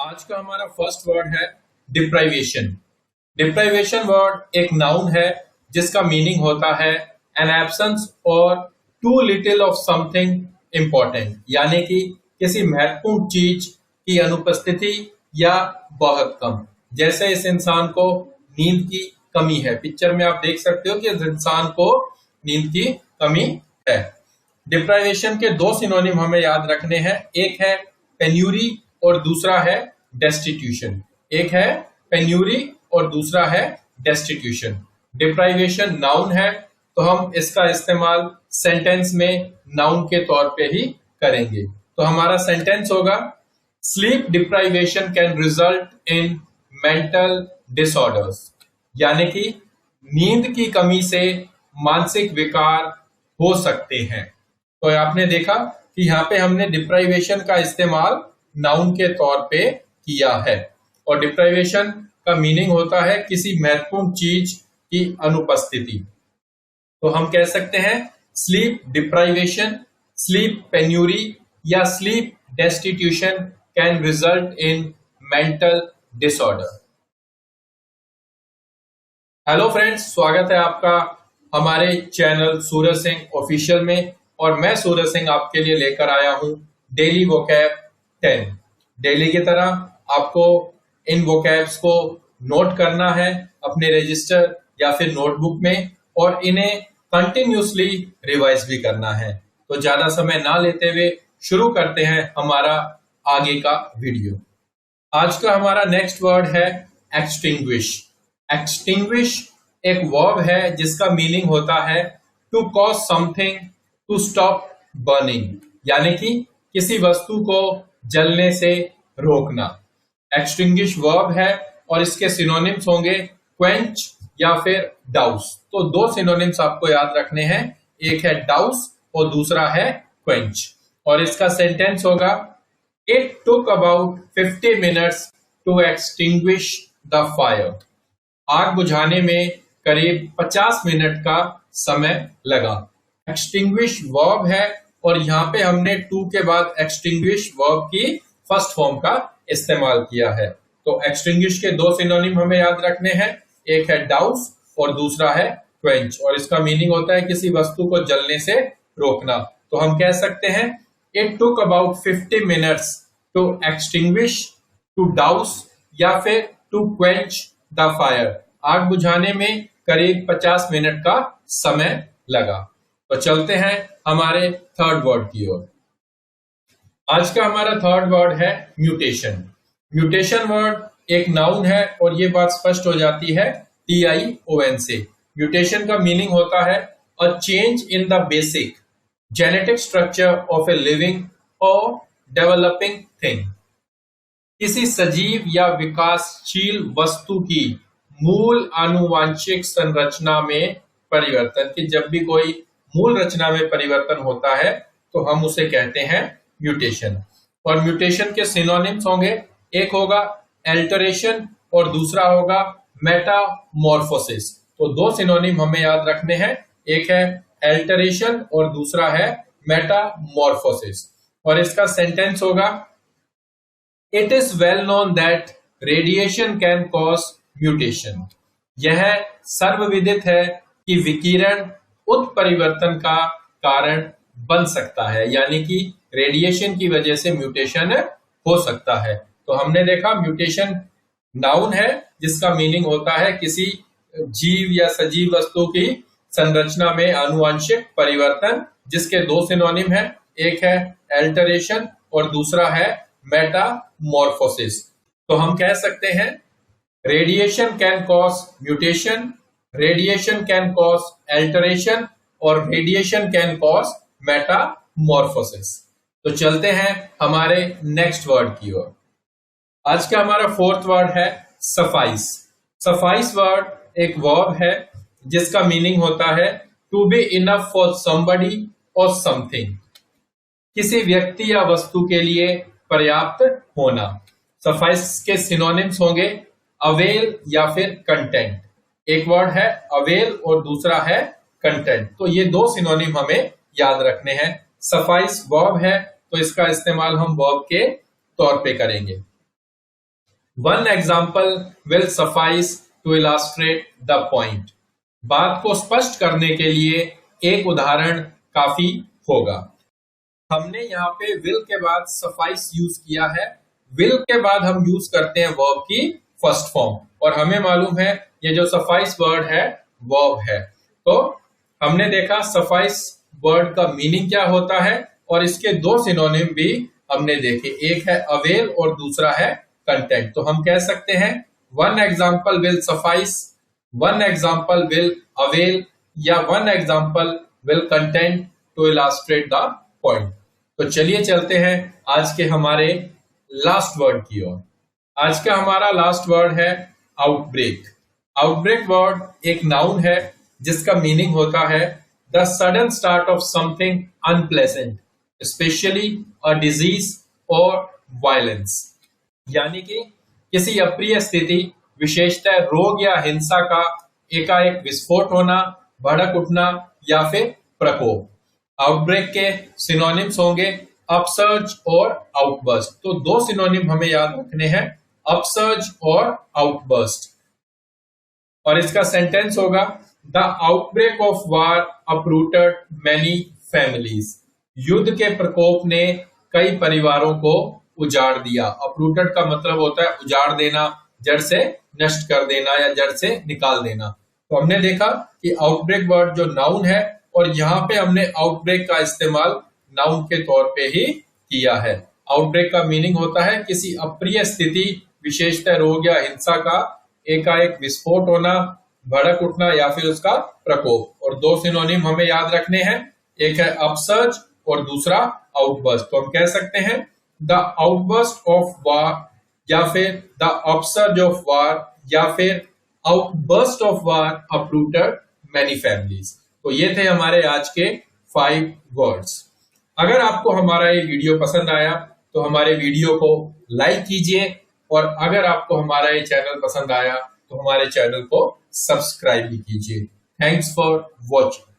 आज का हमारा फर्स्ट वर्ड है डिप्राइवेशन। डिप्राइवेशन वर्ड एक नाउन है जिसका मीनिंग होता है एन एब्सेंस और too little of something important, यानी कि किसी महत्वपूर्ण चीज की अनुपस्थिति या बहुत कम। जैसे इस इंसान को नींद की कमी है, पिक्चर में आप देख सकते हो कि इस इंसान को नींद की कमी है। डिप्राइवेशन के दो सिनोनिम हमें याद रखने हैं, एक है पेन्यूरी और दूसरा है डेस्टिट्यूशन। एक है पेन्यूरी और दूसरा है डेस्टिट्यूशन। डिप्राइवेशन नाउन है तो हम इसका इस्तेमाल सेंटेंस में नाउन के तौर पे ही करेंगे। तो हमारा सेंटेंस होगा sleep deprivation can result in mental disorders, यानी कि नींद की कमी से मानसिक विकार हो सकते हैं। तो आपने देखा कि यहाँ पे हमने डिप्राइवेशन का इस्तेमाल नाउन के तौर पे किया है और डिप्राइवेशन का मीनिंग होता है किसी महत्वपूर्ण चीज की अनुपस्थिति। तो हम कह सकते हैं स्लीप डिप्राइवेशन, स्लीप पेन्यूरी या sleep destitution can result in mental disorder. Hello friends, स्वागत है आपका हमारे चैनल सूरज सिंह ऑफिशियल में और मैं सूरज सिंह आपके लिए लेकर आया हूं डेली वोकैब 10। डेली की तरह आपको इन वोकैब्स को नोट करना है अपने रजिस्टर या फिर नोटबुक में और इन्हें कंटिन्यूसली रिवाइज भी करना है। तो ज्यादा समय ना लेते हुए शुरू करते हैं हमारा आगे का वीडियो। आज का हमारा नेक्स्ट वर्ड है एक्सटिंग्विश। एक्सटिंग्विश एक वर्ब है जिसका मीनिंग होता है to cause something to stop burning, यानी कि किसी वस्तु को जलने से रोकना। एक्सटिंग्विश वर्ब है और इसके सिनोनिम्स होंगे क्वेंच या फिर डाउस। तो दो सिनोनिम्स आपको याद रखने हैं, एक है डाउस और दूसरा है क्वेंच। और इसका सेंटेंस होगा it took about 50 minutes to extinguish the fire. आग बुझाने में करीब 50 मिनट का समय लगा। एक्सटिंग्विश वर्ब है और यहाँ पे हमने टू के बाद एक्सटिंग्विश वर्ब की फर्स्ट फॉर्म का इस्तेमाल किया है। तो एक्सटिंग्विश के दो सिनोनिम हमें याद रखने हैं, एक है डाउस और दूसरा है क्वेंच और इसका मीनिंग होता है किसी वस्तु को जलने से रोकना। तो हम कह सकते हैं it took about 50 minutes to extinguish, to douse या फिर टू क्वेंच द फायर। आग बुझाने में करीब 50 मिनट का समय लगा। तो चलते हैं हमारे थर्ड वर्ड की ओर। आज का हमारा थर्ड वर्ड है म्यूटेशन। म्यूटेशन वर्ड एक नाउन है और ये बात स्पष्ट हो जाती है TION से। म्यूटेशन का मीनिंग होता है a change in the basic genetic structure of a living और डेवलपिंग थिंग। किसी सजीव या विकासशील वस्तु की मूल आनुवांशिक संरचना में परिवर्तन। कि जब भी कोई मूल रचना में परिवर्तन होता है तो हम उसे कहते हैं म्यूटेशन। और म्यूटेशन के सिनोनिम्स होंगे, एक होगा एल्टरेशन और दूसरा होगा मेटामॉर्फोसिस। तो दो सिनोनिम हमें याद रखने हैं, एक है एल्टरेशन और दूसरा है मेटामॉर्फोसिस। और इसका सेंटेंस होगा it is well known that radiation can cause mutation. यह सर्वविदित है कि विकिरण उत्परिवर्तन का कारण बन सकता है, यानी कि रेडिएशन की वजह से म्यूटेशन हो सकता है। तो हमने देखा म्यूटेशन नाउन है जिसका मीनिंग होता है किसी जीव या सजीव वस्तु की संरचना में आनुवांशिक परिवर्तन, जिसके दो सिनोनिम है, एक है एल्टरेशन और दूसरा है मेटामॉर्फोसिस। तो हम कह सकते हैं radiation can cause mutation, radiation can cause alteration और रेडिएशन कैन कॉज मेटामॉर्फोसिस। तो चलते हैं हमारे नेक्स्ट वर्ड की ओर। आज का हमारा फोर्थ वर्ड है सफाइस। सफाइस वर्ड एक वर्ब है जिसका मीनिंग होता है to be enough for somebody और समथिंग। किसी व्यक्ति या वस्तु के लिए पर्याप्त होना। सफाइस के सिनोनिम्स होंगे अवेल या फिर कंटेंट। एक वर्ड है अवेल और दूसरा है कंटेंट। तो ये दो सिनोनिम हमें याद रखने हैं। सफाइस वर्ब है तो इसका इस्तेमाल हम वर्ब के तौर पे करेंगे। One example will suffice to illustrate the point. बात को स्पष्ट करने के लिए एक उदाहरण काफी होगा। हमने यहाँ पे will के बाद suffice यूज किया है। will के बाद हम यूज करते हैं verb की फर्स्ट फॉर्म, और हमें मालूम है ये जो suffice वर्ड है verb है। तो हमने देखा suffice वर्ड का मीनिंग क्या होता है, और इसके दो सिनोनिम भी हमने देखे, एक है अवेल और दूसरा है कंटेंट। तो हम कह सकते हैं one example will suffice, one example will avail, या one example will content to illustrate the point. तो चलिए चलते हैं आज के हमारे लास्ट वर्ड की ओर। आज का हमारा लास्ट वर्ड है आउटब्रेक। आउटब्रेक वर्ड एक नाउन है जिसका मीनिंग होता है the sudden start of something unpleasant, specially a disease और वायलेंस। यानी कि किसी अप्रिय स्थिति, विशेषतः रोग या हिंसा का एकाएक विस्फोट होना, भड़क उठना या फिर प्रकोप। आउटब्रेक के सिनोनिम्स होंगे अपसर्ज और आउटबर्स्ट। तो दो सिनोनिम हमें याद रखने हैं, अपसर्ज और आउटबर्स्ट। और इसका सेंटेंस होगा the outbreak of war uprooted many families. युद्ध के प्रकोप ने कई परिवारों को उजाड़ दिया। अपरूटेड का मतलब होता है उजाड़ देना, जड़ से नष्ट कर देना या जड़ से निकाल देना। तो हमने देखा कि आउटब्रेक वर्ड जो नाउन है, और यहाँ पे हमने आउटब्रेक का इस्तेमाल नाउन के तौर पे ही किया है। आउटब्रेक का मीनिंग होता है किसी अप्रिय स्थिति, विशेषतः रोग या हिंसा का एकाएक विस्फोट होना, भड़क उठना या फिर उसका प्रकोप। और दो सिनोनिम हमें याद रखने हैं, एक है अपसर्ज और दूसरा आउटबर्स्ट। तो हम कह सकते हैं द आउटबर्स्ट ऑफ वार, या फिर द अपसर्ज ऑफ वार, या फिर outburst of war uprooted many families. तो ये थे हमारे आज के 5 वर्ड्स। अगर आपको हमारा ये वीडियो पसंद आया तो हमारे वीडियो को लाइक कीजिए, और अगर आपको हमारा ये चैनल पसंद आया तो हमारे चैनल को सब्सक्राइब भी कीजिए। Thanks for watching.